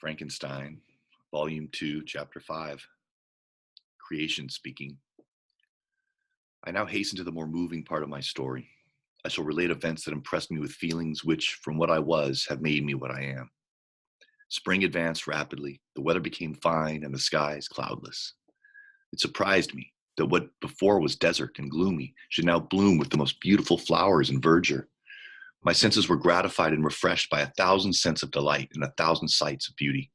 Frankenstein, Volume 2, Chapter 5, Creation Speaking. I now hasten to the more moving part of my story. I shall relate events that impressed me with feelings which, from what I was, have made me what I am. Spring advanced rapidly, the weather became fine, and the skies cloudless. It surprised me that what before was desert and gloomy should now bloom with the most beautiful flowers and verdure. My senses were gratified and refreshed by 1,000 scents of delight and 1,000 sights of beauty.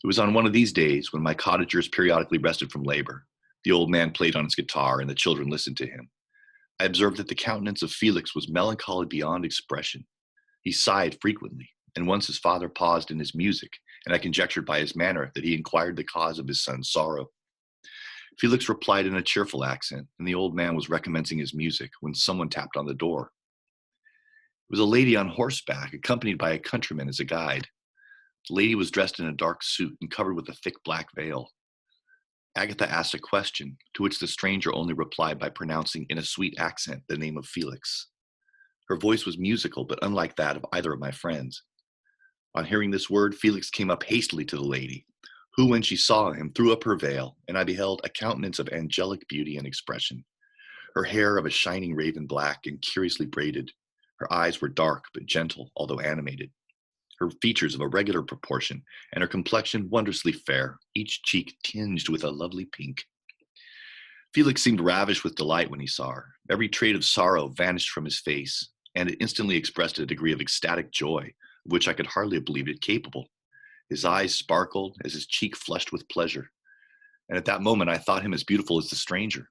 It was on one of these days, when my cottagers periodically rested from labor. The old man played on his guitar, and the children listened to him. I observed that the countenance of Felix was melancholy beyond expression. He sighed frequently, and once his father paused in his music, and I conjectured by his manner that he inquired the cause of his son's sorrow. Felix replied in a cheerful accent, and the old man was recommencing his music when someone tapped on the door. It was a lady on horseback, accompanied by a countryman as a guide. The lady was dressed in a dark suit and covered with a thick black veil. Agatha asked a question, to which the stranger only replied by pronouncing in a sweet accent the name of Felix. Her voice was musical, but unlike that of either of my friends. On hearing this word, Felix came up hastily to the lady, who, when she saw him, threw up her veil, and I beheld a countenance of angelic beauty and expression. Her hair of a shining raven black and curiously braided. Her eyes were dark but gentle, although animated. Her features of a regular proportion, and her complexion wondrously fair, each cheek tinged with a lovely pink. Felix seemed ravished with delight when he saw her. Every trait of sorrow vanished from his face, and it instantly expressed a degree of ecstatic joy, of which I could hardly have believed it capable. His eyes sparkled as his cheek flushed with pleasure, and at that moment I thought him as beautiful as the stranger.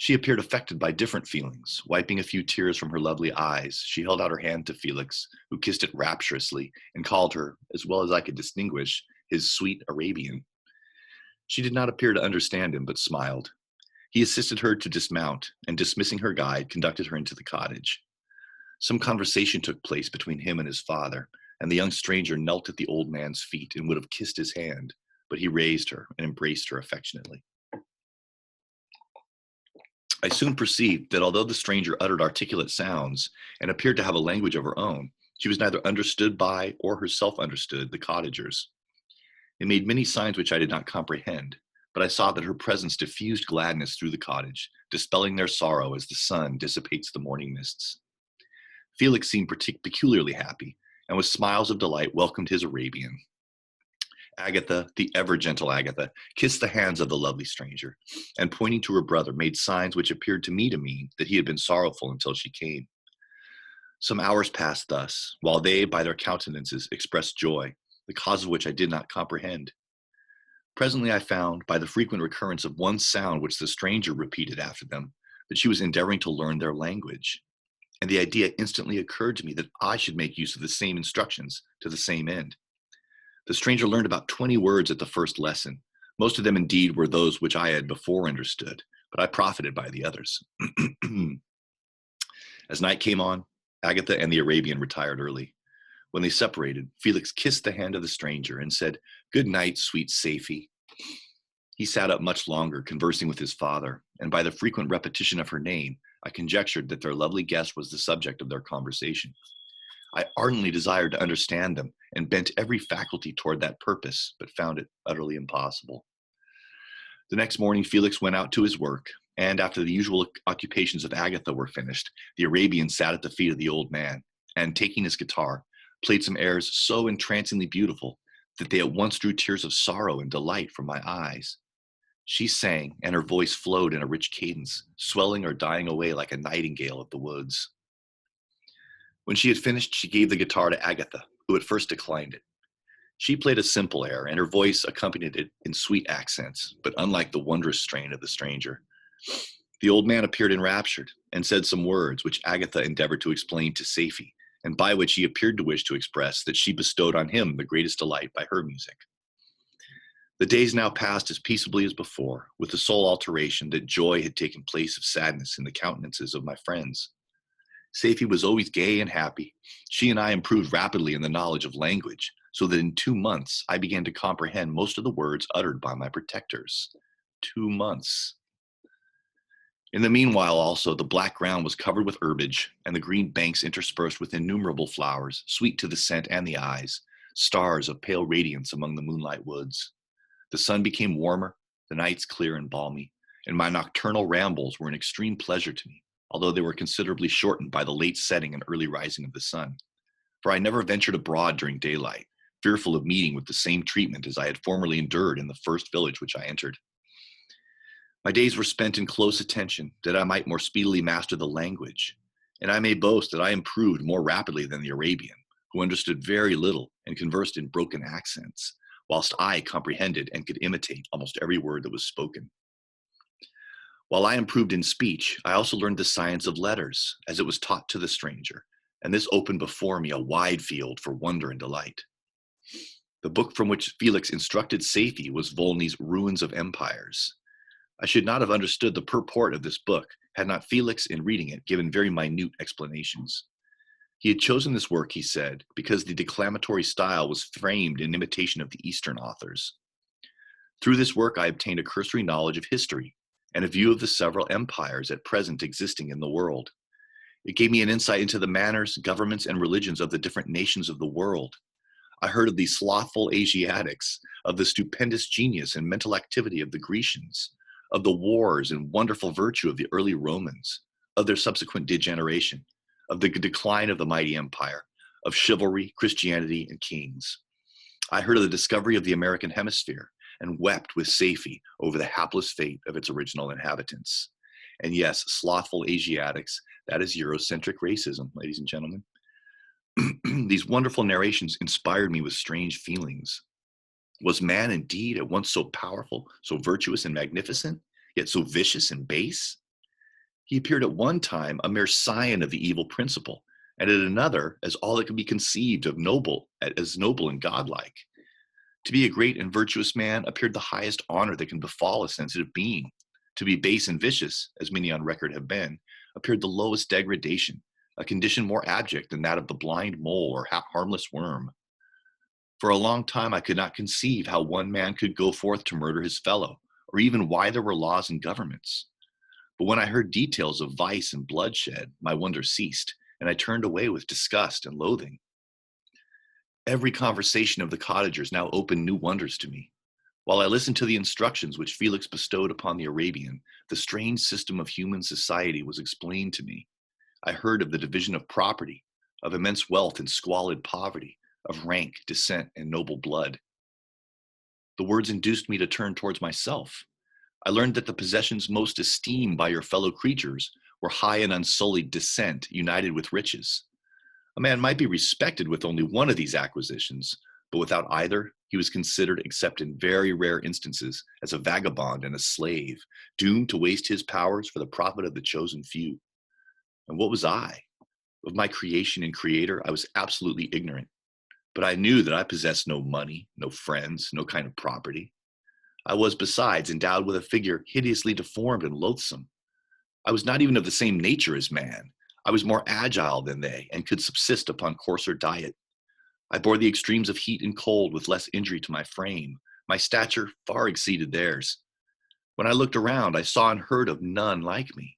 She appeared affected by different feelings. Wiping a few tears from her lovely eyes, she held out her hand to Felix, who kissed it rapturously and called her, as well as I could distinguish, his sweet Arabian. She did not appear to understand him, but smiled. He assisted her to dismount, and dismissing her guide, conducted her into the cottage. Some conversation took place between him and his father, and the young stranger knelt at the old man's feet and would have kissed his hand, but he raised her and embraced her affectionately. I soon perceived that although the stranger uttered articulate sounds and appeared to have a language of her own, she was neither understood by or herself understood the cottagers. It made many signs which I did not comprehend, but I saw that her presence diffused gladness through the cottage, dispelling their sorrow as the sun dissipates the morning mists. Felix seemed peculiarly happy, and with smiles of delight welcomed his Arabian. Agatha, the ever-gentle Agatha, kissed the hands of the lovely stranger, and pointing to her brother, made signs which appeared to me to mean that he had been sorrowful until she came. Some hours passed thus, while they, by their countenances, expressed joy, the cause of which I did not comprehend. Presently I found, by the frequent recurrence of one sound which the stranger repeated after them, that she was endeavoring to learn their language, and the idea instantly occurred to me that I should make use of the same instructions to the same end. The stranger learned about 20 words at the first lesson. Most of them indeed were those which I had before understood, but I profited by the others. As night came on, Agatha and the Arabian retired early. When they separated, Felix kissed the hand of the stranger and said, "Good night, sweet Safie." He sat up much longer, conversing with his father, and by the frequent repetition of her name, I conjectured that their lovely guest was the subject of their conversation. I ardently desired to understand them, and bent every faculty toward that purpose, but found it utterly impossible. The next morning, Felix went out to his work, and after the usual occupations of Agatha were finished, the Arabian sat at the feet of the old man, and taking his guitar, played some airs so entrancingly beautiful that they at once drew tears of sorrow and delight from my eyes. She sang, and her voice flowed in a rich cadence, swelling or dying away like a nightingale of the woods. When she had finished, she gave the guitar to Agatha, who at first declined it. She played a simple air, and her voice accompanied it in sweet accents, but unlike the wondrous strain of the stranger. The old man appeared enraptured, and said some words which Agatha endeavored to explain to Safie, and by which he appeared to wish to express that she bestowed on him the greatest delight by her music. The days now passed as peaceably as before, with the sole alteration that joy had taken place of sadness in the countenances of my friends. Safie was always gay and happy. She and I improved rapidly in the knowledge of language, so that in 2 months I began to comprehend most of the words uttered by my protectors. 2 months. In the meanwhile also the black ground was covered with herbage, and the green banks interspersed with innumerable flowers, sweet to the scent and the eyes, stars of pale radiance among the moonlight woods. The sun became warmer, the nights clear and balmy, and my nocturnal rambles were an extreme pleasure to me, although they were considerably shortened by the late setting and early rising of the sun. For I never ventured abroad during daylight, fearful of meeting with the same treatment as I had formerly endured in the first village which I entered. My days were spent in close attention, that I might more speedily master the language, and I may boast that I improved more rapidly than the Arabian, who understood very little and conversed in broken accents, whilst I comprehended and could imitate almost every word that was spoken. While I improved in speech, I also learned the science of letters, as it was taught to the stranger, and this opened before me a wide field for wonder and delight. The book from which Felix instructed Safie was Volney's Ruins of Empires. I should not have understood the purport of this book had not Felix, in reading it, given very minute explanations. He had chosen this work, he said, because the declamatory style was framed in imitation of the Eastern authors. Through this work, I obtained a cursory knowledge of history and a view of the several empires at present existing in the world. It gave me an insight into the manners, governments, and religions of the different nations of the world. I heard of the slothful Asiatics, of the stupendous genius and mental activity of the Grecians, of the wars and wonderful virtue of the early Romans, of their subsequent degeneration, of the decline of the mighty empire, of chivalry, Christianity, and kings. I heard of the discovery of the American hemisphere and wept with Safie over the hapless fate of its original inhabitants. And yes, slothful Asiatics, that is Eurocentric racism, ladies and gentlemen. These wonderful narrations inspired me with strange feelings. Was man indeed at once so powerful, so virtuous and magnificent, yet so vicious and base? He appeared at one time a mere scion of the evil principle, and at another as all that could be conceived of as noble and godlike. To be a great and virtuous man appeared the highest honor that can befall a sensitive being. To be base and vicious, as many on record have been, appeared the lowest degradation, a condition more abject than that of the blind mole or harmless worm. For a long time I could not conceive how one man could go forth to murder his fellow, or even why there were laws and governments. But when I heard details of vice and bloodshed, my wonder ceased, and I turned away with disgust and loathing. Every conversation of the cottagers now opened new wonders to me. While I listened to the instructions which Felix bestowed upon the Arabian, the strange system of human society was explained to me. I heard of the division of property, of immense wealth and squalid poverty, of rank, descent, and noble blood. The words induced me to turn towards myself. I learned that the possessions most esteemed by your fellow creatures were high and unsullied descent united with riches. A man might be respected with only one of these acquisitions, but without either, he was considered, except in very rare instances, as a vagabond and a slave, doomed to waste his powers for the profit of the chosen few. And what was I? Of my creation and creator, I was absolutely ignorant. But I knew that I possessed no money, no friends, no kind of property. I was, besides, endowed with a figure hideously deformed and loathsome. I was not even of the same nature as man. I was more agile than they, and could subsist upon coarser diet. I bore the extremes of heat and cold with less injury to my frame. My stature far exceeded theirs. When I looked around, I saw and heard of none like me.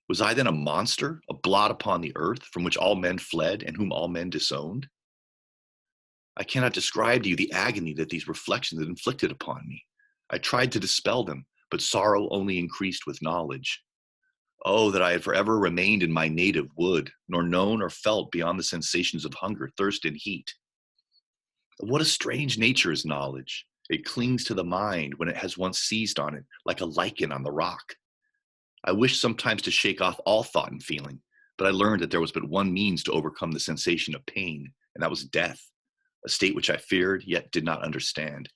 Was I then a monster, a blot upon the earth, from which all men fled and whom all men disowned? I cannot describe to you the agony that these reflections had inflicted upon me. I tried to dispel them, but sorrow only increased with knowledge. Oh, that I had forever remained in my native wood, nor known or felt beyond the sensations of hunger, thirst, and heat. What a strange nature is knowledge. It clings to the mind when it has once seized on it, like a lichen on the rock. I wished sometimes to shake off all thought and feeling, but I learned that there was but one means to overcome the sensation of pain, and that was death, a state which I feared yet did not understand.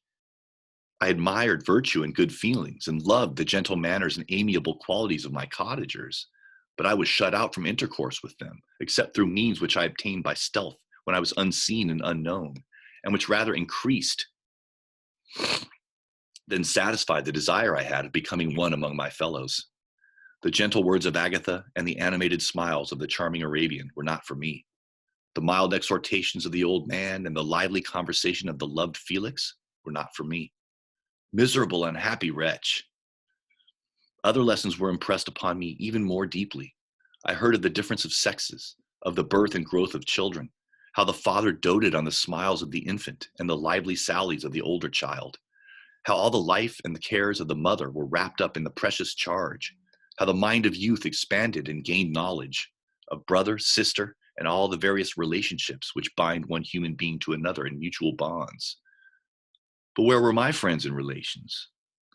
I admired virtue and good feelings, and loved the gentle manners and amiable qualities of my cottagers, but I was shut out from intercourse with them, except through means which I obtained by stealth when I was unseen and unknown, and which rather increased than satisfied the desire I had of becoming one among my fellows. The gentle words of Agatha and the animated smiles of the charming Arabian were not for me. The mild exhortations of the old man and the lively conversation of the loved Felix were not for me. Miserable, unhappy wretch! Other lessons were impressed upon me even more deeply. I heard of the difference of sexes, of the birth and growth of children, how the father doted on the smiles of the infant and the lively sallies of the older child, how all the life and the cares of the mother were wrapped up in the precious charge, how the mind of youth expanded and gained knowledge of brother, sister, and all the various relationships which bind one human being to another in mutual bonds. But where were my friends and relations?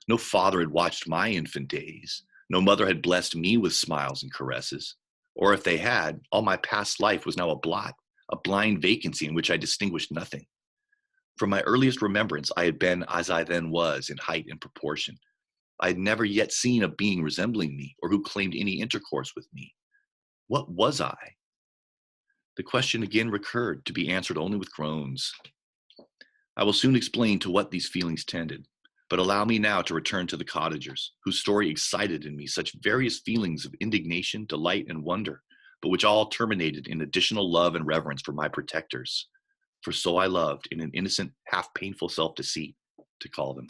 No father had watched my infant days. No mother had blessed me with smiles and caresses. Or if they had, all my past life was now a blot, a blind vacancy in which I distinguished nothing. From my earliest remembrance, I had been as I then was in height and proportion. I had never yet seen a being resembling me or who claimed any intercourse with me. What was I? The question again recurred, to be answered only with groans. I will soon explain to what these feelings tended, but allow me now to return to the cottagers, whose story excited in me such various feelings of indignation, delight, and wonder, but which all terminated in additional love and reverence for my protectors. For so I loved, in an innocent, half painful self-deceit, to call them.